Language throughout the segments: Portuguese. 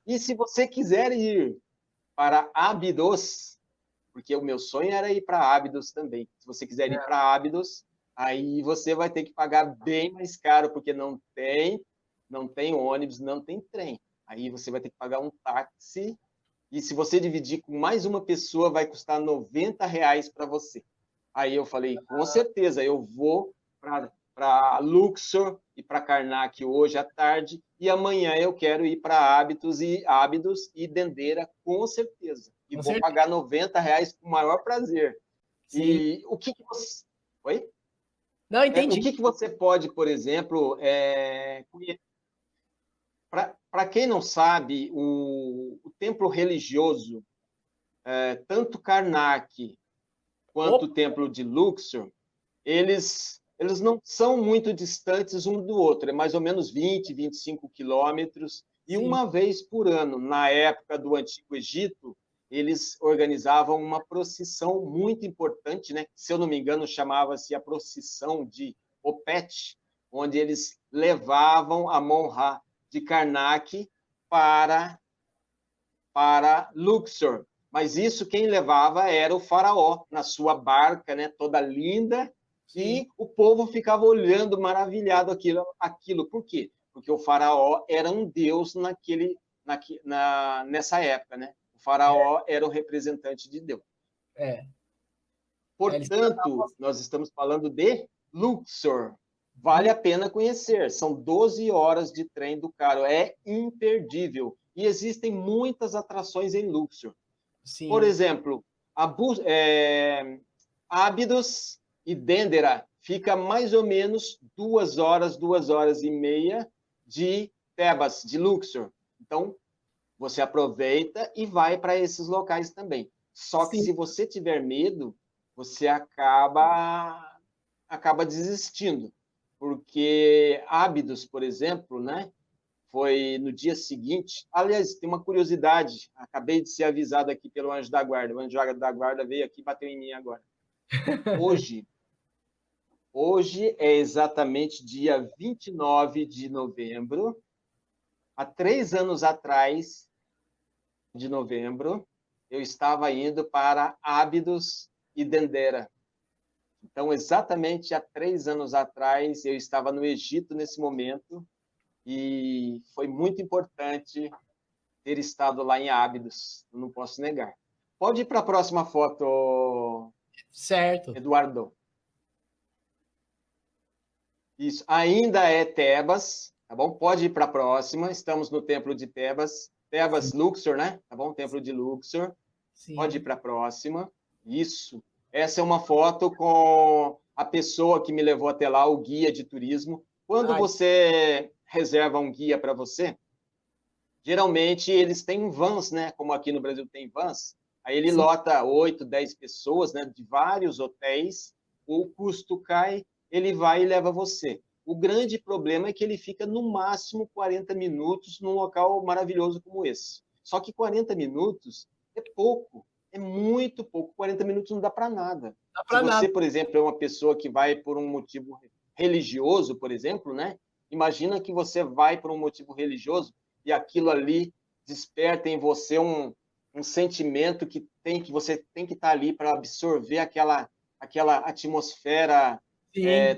E se você quiser ir para Ábidos, porque o meu sonho era ir para Ábidos também. Se você quiser ir para Ábidos, aí você vai ter que pagar bem mais caro, porque não tem ônibus, não tem trem. Aí você vai ter que pagar um táxi, e se você dividir com mais uma pessoa, vai custar R$ 90 para você. Aí eu falei, com certeza, eu vou para Luxor e para Karnak hoje à tarde, e amanhã eu quero ir para Ábidos e Dendera, com certeza. E Com vou certeza. pagar R$ 90 com o maior prazer. Sim. E o que você... Oi? Não, entendi. O que você pode, por exemplo, para quem não sabe, o templo religioso, tanto Karnak quanto o templo de Luxor, eles não são muito distantes um do outro, é mais ou menos 20, 25 quilômetros, e Sim. uma vez por ano, na época do Antigo Egito, eles organizavam uma procissão muito importante, né? Se eu não me engano, chamava-se a procissão de Opet, onde eles levavam a Monra de Karnak para Luxor. Mas isso quem levava era o faraó, na sua barca, né, toda linda, Sim. e o povo ficava olhando maravilhado aquilo. Por quê? Porque o faraó era um deus nessa época, né? O faraó era o representante de Deus. Portanto, nós estamos falando de Luxor. Vale a pena conhecer. São 12 horas de trem do Cairo. É imperdível. E existem muitas atrações em Luxor. Sim. Por exemplo, Ábidos e Dendera fica mais ou menos 2 horas e meia de Tebas, de Luxor. Então, você aproveita e vai para esses locais também. Só que se você tiver medo, você acaba desistindo. Porque Ábidos, por exemplo, né? Foi no dia seguinte. Aliás, tem uma curiosidade. Acabei de ser avisado aqui pelo anjo da guarda. O anjo da guarda veio aqui e bateu em mim agora. Hoje é exatamente dia 29 de novembro. Há 3 anos atrás, de novembro, eu estava indo para Ábidos e Dendera. Então, exatamente há 3 anos atrás, eu estava no Egito nesse momento, e foi muito importante ter estado lá em Ábidos, não posso negar. Pode ir para a próxima foto, Certo. Eduardo. Isso, ainda é Tebas, tá bom? Pode ir para a próxima, estamos no templo de Tebas. Tebas, sim. Luxor, né? Tá bom? Templo de Luxor. Sim. Pode ir para a próxima. Isso. Essa é uma foto com a pessoa que me levou até lá, o guia de turismo. Quando você reserva um guia para você, geralmente eles têm vans, né? Como aqui no Brasil tem vans. Aí ele lota 8, 10 pessoas, né? De vários hotéis. O custo cai, ele vai e leva você. O grande problema é que ele fica no máximo 40 minutos num local maravilhoso como esse. Só que 40 minutos é pouco, é muito pouco. 40 minutos não dá para nada. Se você, por exemplo, é uma pessoa que vai por um motivo religioso, por exemplo, né? Imagina que você vai por um motivo religioso e aquilo ali desperta em você um sentimento que você tem que estar ali para absorver aquela atmosfera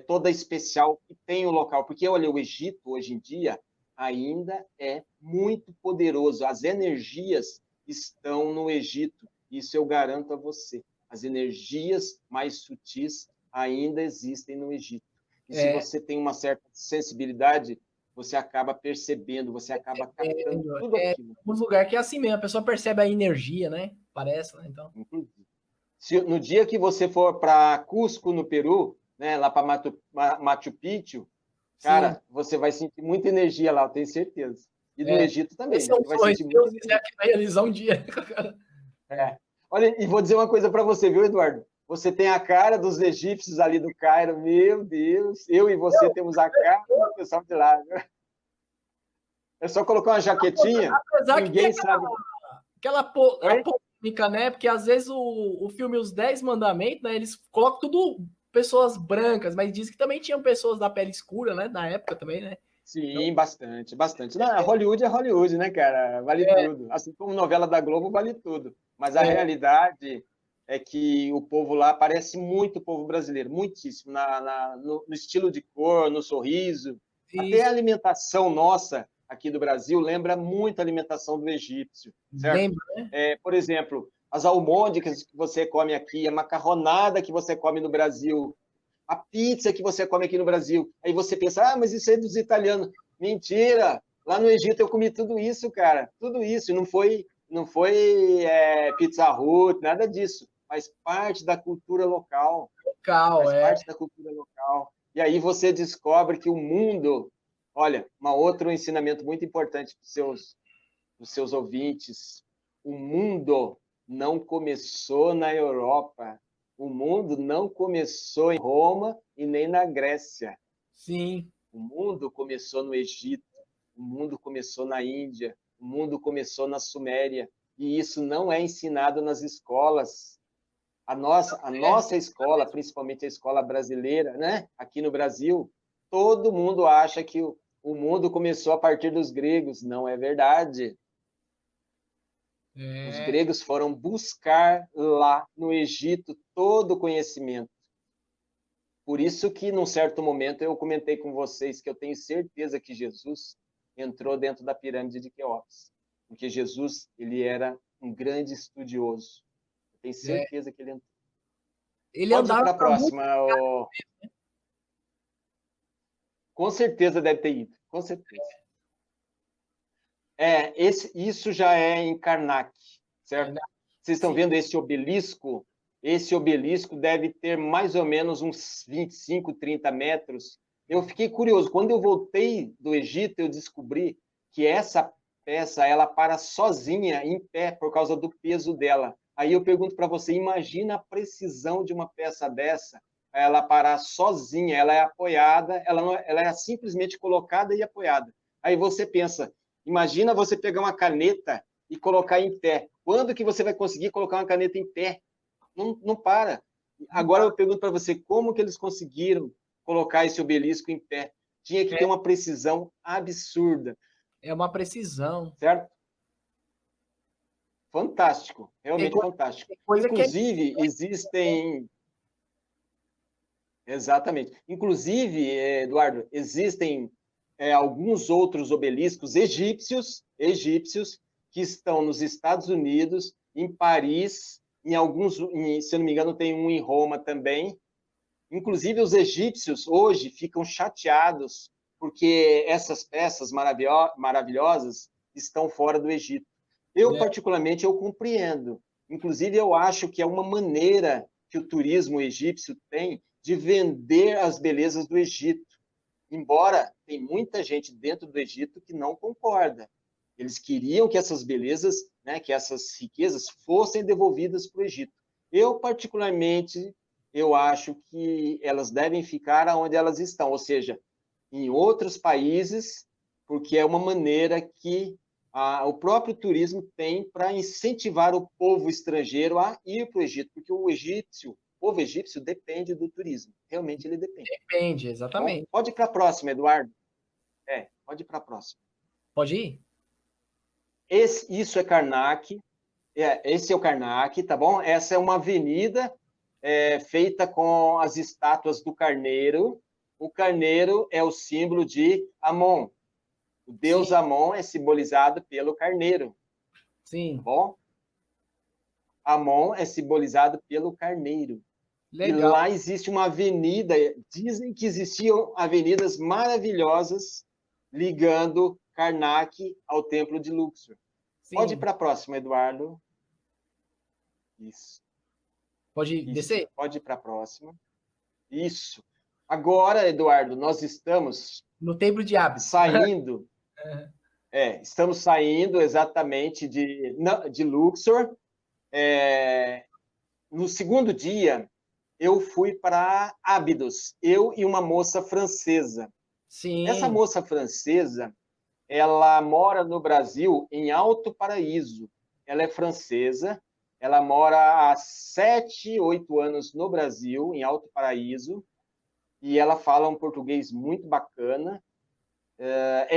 toda especial que tem o local. Porque, olha, o Egito, hoje em dia, ainda é muito poderoso. As energias estão no Egito. Isso eu garanto a você. As energias mais sutis ainda existem no Egito. E se você tem uma certa sensibilidade, você acaba percebendo, você acaba captando tudo aquilo. Um lugar que é assim mesmo, a pessoa percebe a energia, né? Parece, né? Então... No dia que você for para Cusco, no Peru, né, lá para Machu Picchu, cara, sim, você vai sentir muita energia lá, eu tenho certeza. E no Egito também. Esse é um sonho, se Deus quiser que vai realizar um dia. Olha, e vou dizer uma coisa para você, viu, Eduardo? Você tem a cara dos egípcios ali do Cairo, meu Deus. Eu e você temos a cara do pessoal de lá. Viu? É só colocar uma jaquetinha, apesar ninguém que sabe. Aquela polêmica, né? Porque às vezes o filme Os 10 Mandamentos, né? Eles colocam tudo pessoas brancas, mas diz que também tinham pessoas da pele escura, né? Na época também, né? Sim, bastante, bastante. Não, Hollywood é Hollywood, né, cara? Vale tudo. Assim como novela da Globo, vale tudo. Mas a realidade é que o povo lá parece muito o povo brasileiro, muitíssimo, no estilo de cor, no sorriso. Até a Isso, alimentação nossa aqui do Brasil lembra muito a alimentação do egípcio, certo? lembra, né? Por exemplo, as almôndegas que você come aqui, a macarronada que você come no Brasil, a pizza que você come aqui no Brasil. Aí você pensa, ah, mas isso é dos italianos. Mentira! Lá no Egito eu comi tudo isso, cara. Tudo isso. Não foi Pizza Hut, nada disso. Faz parte da cultura local. Local, Faz parte da cultura local. E aí você descobre que o mundo... Olha, um outro ensinamento muito importante para os seus ouvintes. O mundo não começou na Europa. O mundo não começou em Roma e nem na Grécia. Sim. O mundo começou no Egito, o mundo começou na Índia, o mundo começou na Suméria. E isso não é ensinado nas escolas. A nossa escola, principalmente a escola brasileira, né? Aqui no Brasil, todo mundo acha que o mundo começou a partir dos gregos. Não é verdade. Os gregos foram buscar lá no Egito todo o conhecimento. Por isso que, num certo momento, eu comentei com vocês que eu tenho certeza que Jesus entrou dentro da pirâmide de Quéops, porque Jesus ele era um grande estudioso. Eu tenho certeza que ele entrou. Ele Pode ir andava para a para muito. próxima. Com certeza deve ter ido, com certeza. Isso já é em Karnak, certo? Vocês estão vendo esse obelisco? Esse obelisco deve ter mais ou menos uns 25, 30 metros. Eu fiquei curioso. Quando eu voltei do Egito, eu descobri que essa peça ela para sozinha, em pé, por causa do peso dela. Aí eu pergunto para você, imagina a precisão de uma peça dessa, ela parar sozinha, ela é apoiada, ela é simplesmente colocada e apoiada. Aí você pensa, imagina você pegar uma caneta e colocar em pé. Quando que você vai conseguir colocar uma caneta em pé? Não, não para. Agora eu pergunto para você, como que eles conseguiram colocar esse obelisco em pé? Tinha que ter uma precisão absurda. É uma precisão. Certo? Fantástico, realmente Tem fantástico. coisa que é... Inclusive, existem... Exatamente. Inclusive, Eduardo, existem alguns outros obeliscos egípcios que estão nos Estados Unidos, em Paris, se eu não me engano, tem um em Roma também. Inclusive, os egípcios hoje ficam chateados porque essas peças maravilhosas estão fora do Egito. Eu, particularmente, eu compreendo. Inclusive, eu acho que é uma maneira que o turismo egípcio tem de vender as belezas do Egito. Embora tem muita gente dentro do Egito que não concorda. Eles queriam que essas belezas, né, que essas riquezas fossem devolvidas para o Egito. Eu, particularmente, eu acho que elas devem ficar onde elas estão, ou seja, em outros países, porque é uma maneira que o próprio turismo tem para incentivar o povo estrangeiro a ir para o Egito, porque o povo egípcio depende do turismo. Realmente ele depende. Depende, exatamente. Bom, pode ir para a próxima, Eduardo. Pode ir para a próxima. Pode ir? Isso é Karnak. Esse é o Karnak, tá bom? Essa é uma avenida feita com as estátuas do carneiro. O carneiro é o símbolo de Amon. O deus Amon é simbolizado pelo carneiro. Sim. Tá bom? Amon é simbolizado pelo carneiro. Legal. E lá existe uma avenida, dizem que existiam avenidas maravilhosas ligando Karnak ao templo de Luxor. Sim. Pode ir para a próxima, Eduardo. Isso. Pode descer? Pode ir para a próxima. Isso. Agora, Eduardo, nós estamos... No templo de Abis. Saindo... estamos saindo exatamente de Luxor. No segundo dia, eu fui para Ábidos, eu e uma moça francesa. Sim. Essa moça francesa, ela mora no Brasil, em Alto Paraíso. Ela é francesa, ela mora há 7, 8 anos no Brasil, em Alto Paraíso, e ela fala um português muito bacana.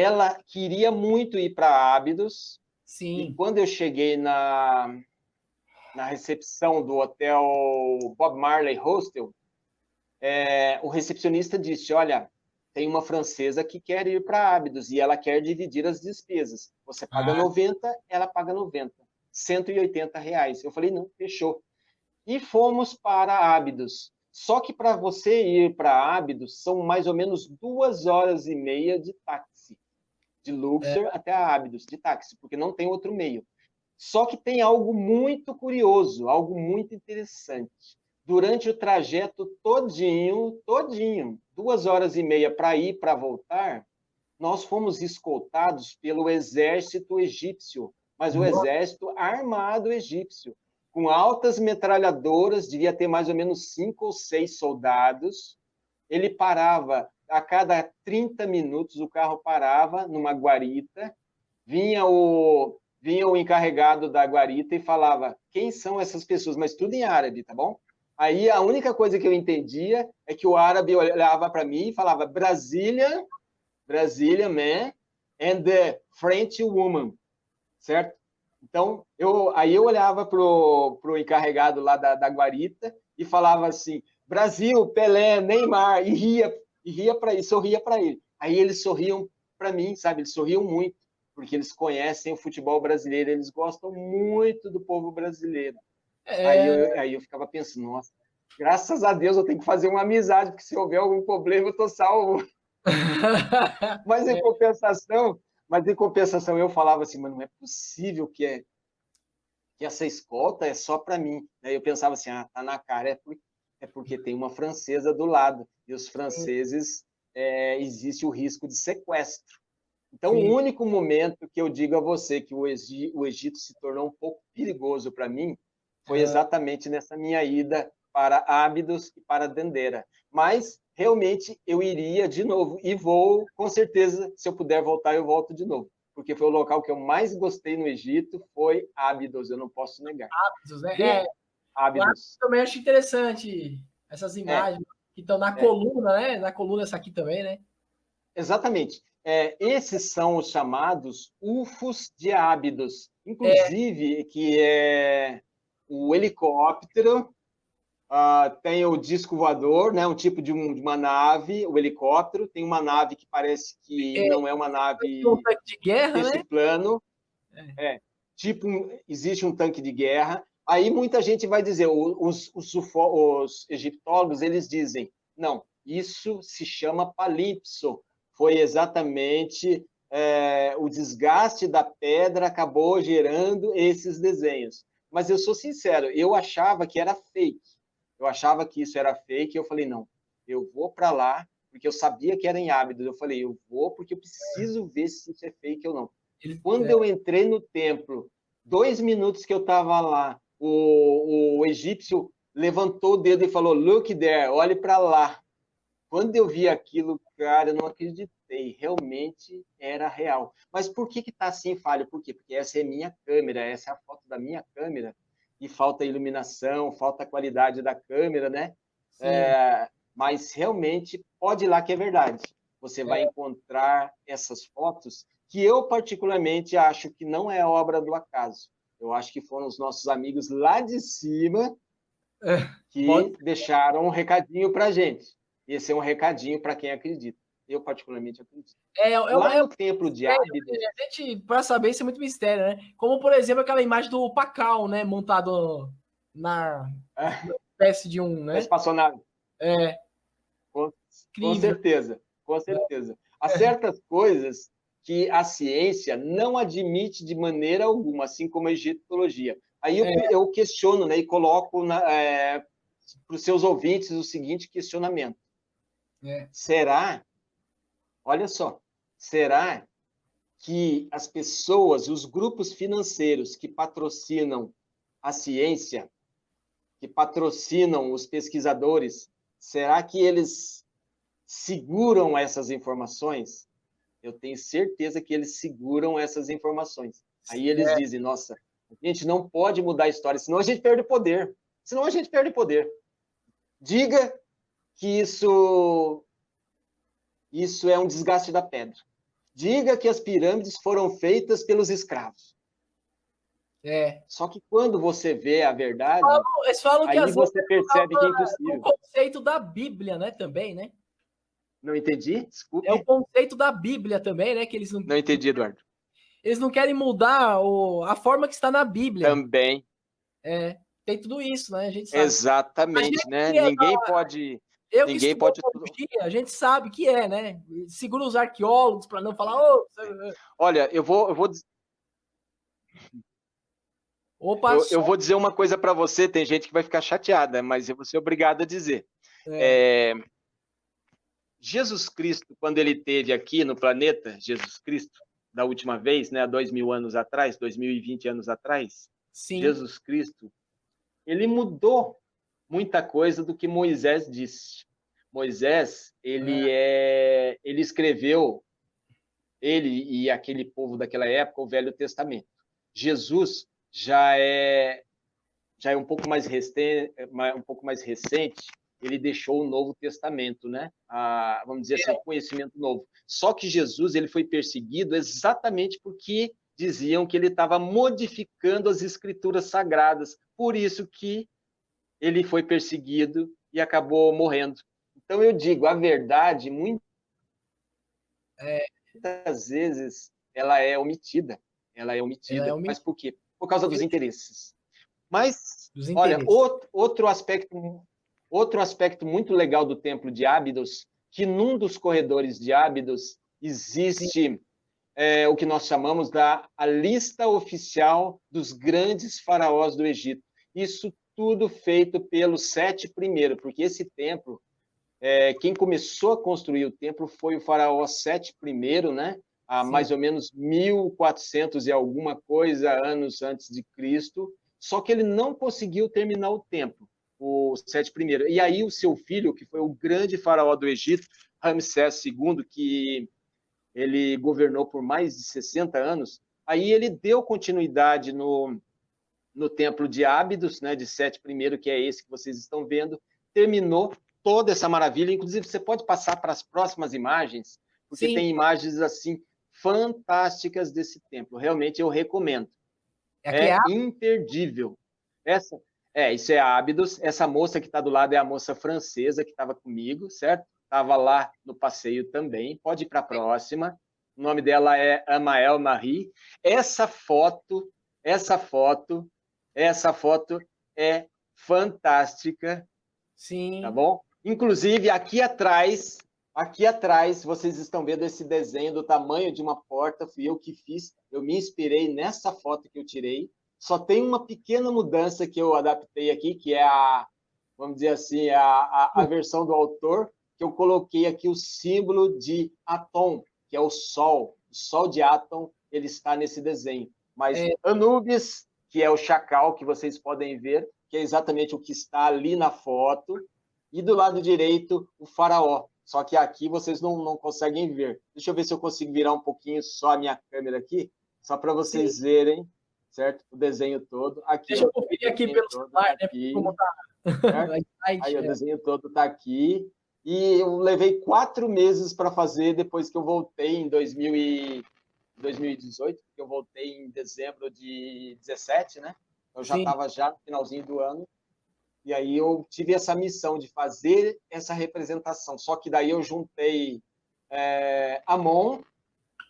ela queria muito ir para Ábidos. Sim. E quando eu cheguei na recepção do hotel Bob Marley Hostel, o recepcionista disse, olha, tem uma francesa que quer ir para Ábidos e ela quer dividir as despesas. Você paga 90, ela paga 90. R$ 180. Eu falei, não, fechou. E fomos para Ábidos. Só que para você ir para Ábidos, são mais ou menos 2 horas e meia de táxi. De Luxor até Ábidos, de táxi, porque não tem outro meio. Só que tem algo muito curioso, algo muito interessante. Durante o trajeto todinho, 2 horas e meia para ir, para voltar, nós fomos escoltados pelo exército egípcio, mas o exército armado egípcio, com altas metralhadoras, devia ter mais ou menos 5 ou 6 soldados. Ele parava, a cada 30 minutos o carro parava numa guarita, vinha o encarregado da guarita e falava, quem são essas pessoas? Mas tudo em árabe, tá bom? Aí a única coisa que eu entendia é que o árabe olhava para mim e falava, Brasília man, and the French woman, certo? Então, aí eu olhava para o encarregado lá da guarita e falava assim, Brasil, Pelé, Neymar, e ria para ele, sorria para ele. Aí eles sorriam para mim, sabe? Eles sorriam muito, porque eles conhecem o futebol brasileiro, eles gostam muito do povo brasileiro. Aí eu ficava pensando, nossa, graças a Deus eu tenho que fazer uma amizade, porque se houver algum problema eu estou salvo. Mas em compensação eu falava assim, mas não é possível que essa escolta é só para mim. Aí eu pensava assim, tá na cara, é porque tem uma francesa do lado, e os franceses, existe o risco de sequestro. Então, o único momento que eu digo a você que o Egito se tornou um pouco perigoso para mim foi exatamente nessa minha ida para Ábidos e para Dendera. Mas, realmente, eu iria de novo. E vou, com certeza, se eu puder voltar, eu volto de novo. Porque foi o local que eu mais gostei no Egito, foi Ábidos, eu não posso negar. Ábidos, né? Ábidos. Também acho interessante essas imagens que estão na coluna, né? Na coluna essa aqui também, né? Exatamente. Esses são os chamados UFOs de Ábidos. Inclusive, que é o helicóptero, tem o disco voador, né, um tipo de uma nave, o helicóptero, tem uma nave que parece que não é uma nave um tanque de guerra, desse né? plano. Existe um tanque de guerra. Aí muita gente vai dizer, os egiptólogos, eles dizem, não, isso se chama palimpso. Foi exatamente o desgaste da pedra acabou gerando esses desenhos. Mas eu sou sincero, eu achava que era fake. Eu achava que isso era fake, e eu falei, não, eu vou para lá, porque eu sabia que era em Ábidos. Eu falei, eu vou porque eu preciso ver se isso é fake ou não. Quando eu entrei no templo, 2 minutos que eu estava lá, o egípcio levantou o dedo e falou, look there, olhe para lá. Quando eu vi aquilo, cara, eu não acreditei, realmente era real. Mas por que está assim falho? Por quê? Porque essa é minha câmera, essa é a foto da minha câmera, e falta iluminação, falta a qualidade da câmera, né? Mas realmente pode ir lá que é verdade. Você vai encontrar essas fotos que eu particularmente acho que não é obra do acaso. Eu acho que foram os nossos amigos lá de cima que deixaram um recadinho para a gente. Esse é um recadinho para quem acredita. Eu, particularmente, acredito. Lá no templo de Ábidos... Para saber, isso é muito mistério, né? Como, por exemplo, aquela imagem do Pacal, né? Montado na espécie de um... né? Espaçonave. Com certeza, com certeza. Há certas coisas que a ciência não admite de maneira alguma, assim como a egiptologia. Aí eu questiono, né, e coloco para os seus ouvintes o seguinte questionamento. Será, olha só, será que as pessoas, os grupos financeiros que patrocinam a ciência, que patrocinam os pesquisadores, será que eles seguram essas informações? Eu tenho certeza que eles seguram essas informações. Aí eles dizem, nossa, a gente não pode mudar a história, senão a gente perde poder. Senão a gente perde poder. Diga que isso é um desgaste da pedra. Diga que as pirâmides foram feitas pelos escravos. Só que quando você vê a verdade, eles falam que aí você percebe que é impossível. É o conceito da Bíblia, né, também, né? Não entendi? Desculpe. É o conceito da Bíblia também, né? Que eles não entendi, Eduardo. Eles não querem mudar a forma que está na Bíblia. Também. Tem tudo isso, né? A gente sabe. Exatamente, né? Ninguém pode... Ninguém pode... A gente sabe que né? Segura os arqueólogos para não falar... Olha, eu vou eu vou dizer uma coisa para você, tem gente que vai ficar chateada, mas eu vou ser obrigado a dizer. Jesus Cristo, quando ele esteve aqui no planeta, Jesus Cristo, da última vez, né, há 2000 anos atrás, 2020 anos atrás, Sim. Jesus Cristo, ele mudou muita coisa do que Moisés disse. Moisés, ele escreveu, ele e aquele povo daquela época, o Velho Testamento. Jesus já é um pouco mais recente, ele deixou o Novo Testamento, né? Vamos dizer assim, o conhecimento novo. Só que Jesus, ele foi perseguido exatamente porque diziam que ele estava modificando as escrituras sagradas. Por isso que ele foi perseguido e acabou morrendo. Então eu digo, a verdade, muitas vezes, ela é omitida. Mas por quê? Por causa dos interesses. Mas, olha, outro aspecto muito legal do Templo de Ábidos, que num dos corredores de Ábidos existe o que nós chamamos a lista oficial dos grandes faraós do Egito. Isso tudo feito pelos 7 primeiros, porque esse templo, quem começou a construir o templo foi o faraó Sete I, né? Há mais ou menos 1400 e alguma coisa anos antes de Cristo, só que ele não conseguiu terminar o templo, o Sete I. E aí o seu filho, que foi o grande faraó do Egito, Ramsés II, que ele governou por mais de 60 anos, aí ele deu continuidade no templo de Ábidos, né, de Sete I, que é esse que vocês estão vendo, terminou toda essa maravilha. Inclusive, você pode passar para as próximas imagens, porque tem imagens assim fantásticas desse templo. Realmente eu recomendo. É imperdível. Isso é Ábidos. Essa moça que está do lado é a moça francesa que estava comigo, certo? Estava lá no passeio também. Pode ir para a próxima. O nome dela é Amael Marie. Essa foto é fantástica. Sim. Tá bom? Inclusive, aqui atrás, vocês estão vendo esse desenho do tamanho de uma porta, fui eu que fiz, eu me inspirei nessa foto que eu tirei. Só tem uma pequena mudança que eu adaptei aqui, que é vamos dizer assim, a versão do autor, que eu coloquei aqui o símbolo de Atom, que é o Sol de Atom, ele está nesse desenho. Mas Anubis, que é o chacal que vocês podem ver, que é exatamente o que está ali na foto, e do lado direito, o faraó. Só que aqui vocês não conseguem ver. Deixa eu ver se eu consigo virar um pouquinho só a minha câmera aqui, só para vocês verem, certo? O desenho todo. Aqui, deixa eu conferir aqui pelo celular, né? Como tá... Aí o desenho todo está aqui. E eu levei 4 meses para fazer depois que eu voltei em 2018, porque eu voltei em dezembro de 17, né? Eu já estava no finalzinho do ano. E aí eu tive essa missão de fazer essa representação. Só que daí eu juntei Amon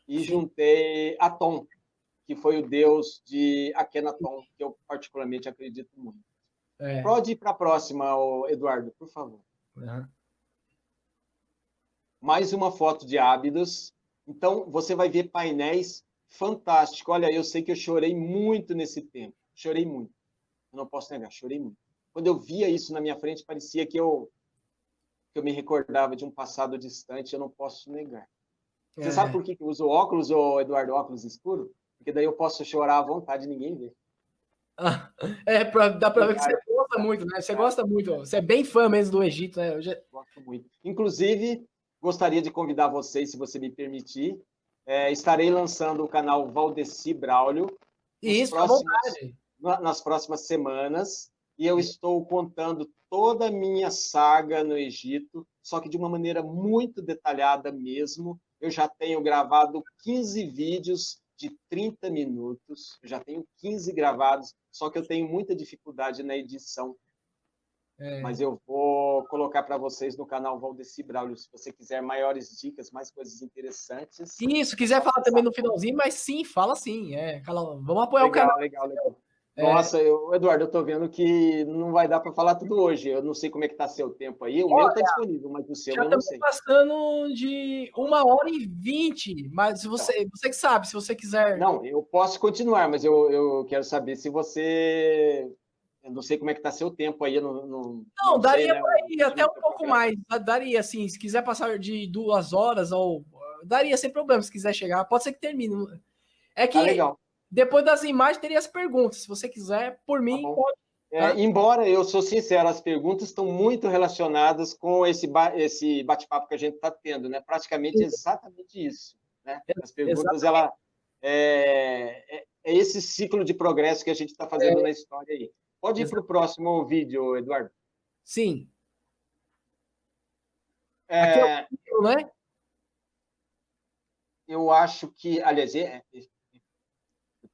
e juntei Atom, que foi o deus de Akhenaton, que eu particularmente acredito muito. Pode ir para a próxima, Eduardo, por favor. Mais uma foto de Ábidos. Então, você vai ver painéis fantásticos. Olha, eu sei que eu chorei muito nesse tempo. Chorei muito. Eu não posso negar, chorei muito. Quando eu via isso na minha frente, parecia que eu me recordava de um passado distante, eu não posso negar. Você sabe por que eu uso óculos, Eduardo, óculos escuro? Porque daí eu posso chorar à vontade e ninguém vê. Dá para ver que você gosta muito, né? Você gosta muito, você é bem fã mesmo do Egito, né? Gosto muito. Inclusive, gostaria de convidar vocês, se você me permitir, estarei lançando o canal Valdeci Braulio nas próximas semanas, e eu estou contando toda a minha saga no Egito, só que de uma maneira muito detalhada mesmo, eu já tenho gravado 15 vídeos de 30 minutos, eu já tenho 15 gravados, só que eu tenho muita dificuldade na edição. Mas eu vou colocar para vocês no canal Valdeci Braulio, se você quiser maiores dicas, mais coisas interessantes. Isso, quiser falar também no finalzinho, mas sim, fala sim. Vamos apoiar o canal. Legal. Nossa, Eduardo, eu estou vendo que não vai dar para falar tudo hoje. Eu não sei como é que está seu tempo aí. O meu está disponível, mas o seu eu não sei. Já estamos passando de 1h20, mas você que sabe, se você quiser... Não, eu posso continuar, mas eu quero saber se você... Eu não sei como é que está seu tempo aí. Não daria sei, para ir até um pouco mais. Daria, assim, se quiser passar de 2 horas, ou daria sem problema, se quiser chegar. Pode ser que termine. É que legal. Depois das imagens teria as perguntas. Se você quiser, por mim, pode. Tá? Embora eu sou sincero, as perguntas estão muito relacionadas com esse bate-papo que a gente está tendo, né? Praticamente exatamente isso. Né? As perguntas, ela é esse ciclo de progresso que a gente está fazendo na história aí. Pode ir para o próximo vídeo, Eduardo. Sim. Aqui é o vídeo, né? Eu acho que, aliás, eu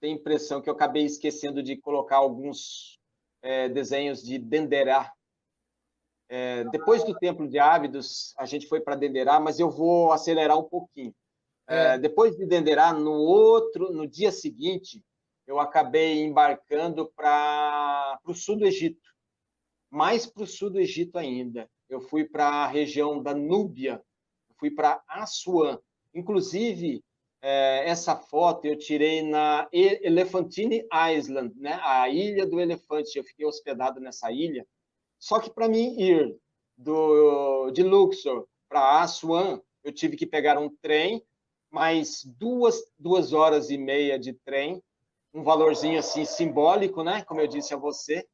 tenho a impressão que eu acabei esquecendo de colocar alguns desenhos de Denderá. Depois do Templo de Ábidos, a gente foi para Denderá, mas eu vou acelerar um pouquinho. Depois de Denderá, no dia seguinte, eu acabei embarcando para o sul do Egito, mais para o sul do Egito ainda. Eu fui para a região da Núbia, fui para Assuã. Inclusive, essa foto eu tirei na Elephantine Island, né? A Ilha do Elefante. Eu fiquei hospedado nessa ilha. Só que para mim ir de Luxor para Assuã, eu tive que pegar um trem, mais 2 horas e meia de trem, um valorzinho assim simbólico, né? Como eu disse a você,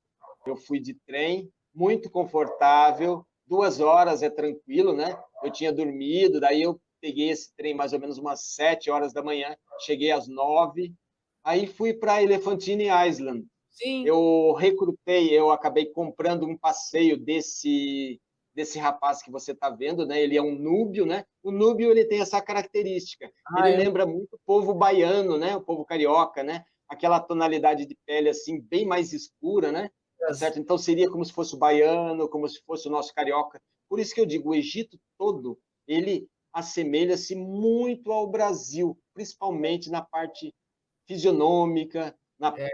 eu fui de trem, muito confortável, 2 horas é tranquilo, né? Eu tinha dormido, daí eu peguei esse trem mais ou menos umas 7 horas da manhã, cheguei às 9, aí fui para Elephantine Island. Sim. Eu acabei comprando um passeio desse rapaz que você está vendo, né? Ele é um núbio, né? O núbio ele tem essa característica. Ele lembra muito o povo baiano, né? O povo carioca, né? Aquela tonalidade de pele assim bem mais escura, né? Tá certo? Então seria como se fosse o baiano, como se fosse o nosso carioca. Por isso que eu digo, o Egito todo, ele assemelha-se muito ao Brasil, principalmente na parte fisionômica,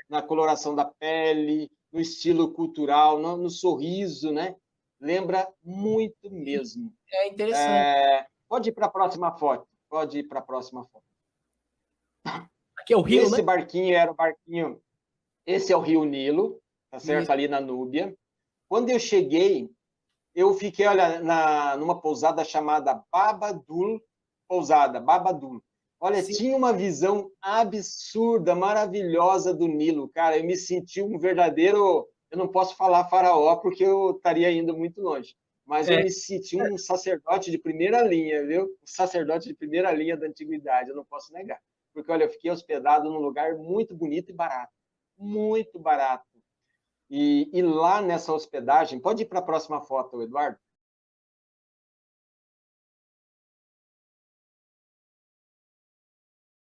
na coloração da pele, no estilo cultural, no sorriso, né? Lembra muito mesmo. É interessante. Pode ir para a próxima foto. Pode ir para a próxima foto. Aqui é o rio, Esse barquinho era o barquinho... Esse é o Rio Nilo, tá certo? Isso. Ali na Núbia. Quando eu cheguei, eu fiquei, olha, numa pousada chamada Babadul Pousada, Babadul. Olha, sim, tinha uma visão absurda, maravilhosa do Nilo, cara. Eu me senti um verdadeiro... Eu não posso falar faraó, porque eu estaria indo muito longe. Mas eu me senti um sacerdote de primeira linha, viu? Um sacerdote de primeira linha da antiguidade, eu não posso negar. Porque, olha, eu fiquei hospedado num lugar muito bonito e barato. Muito barato. E lá nessa hospedagem... Pode ir para a próxima foto, Eduardo.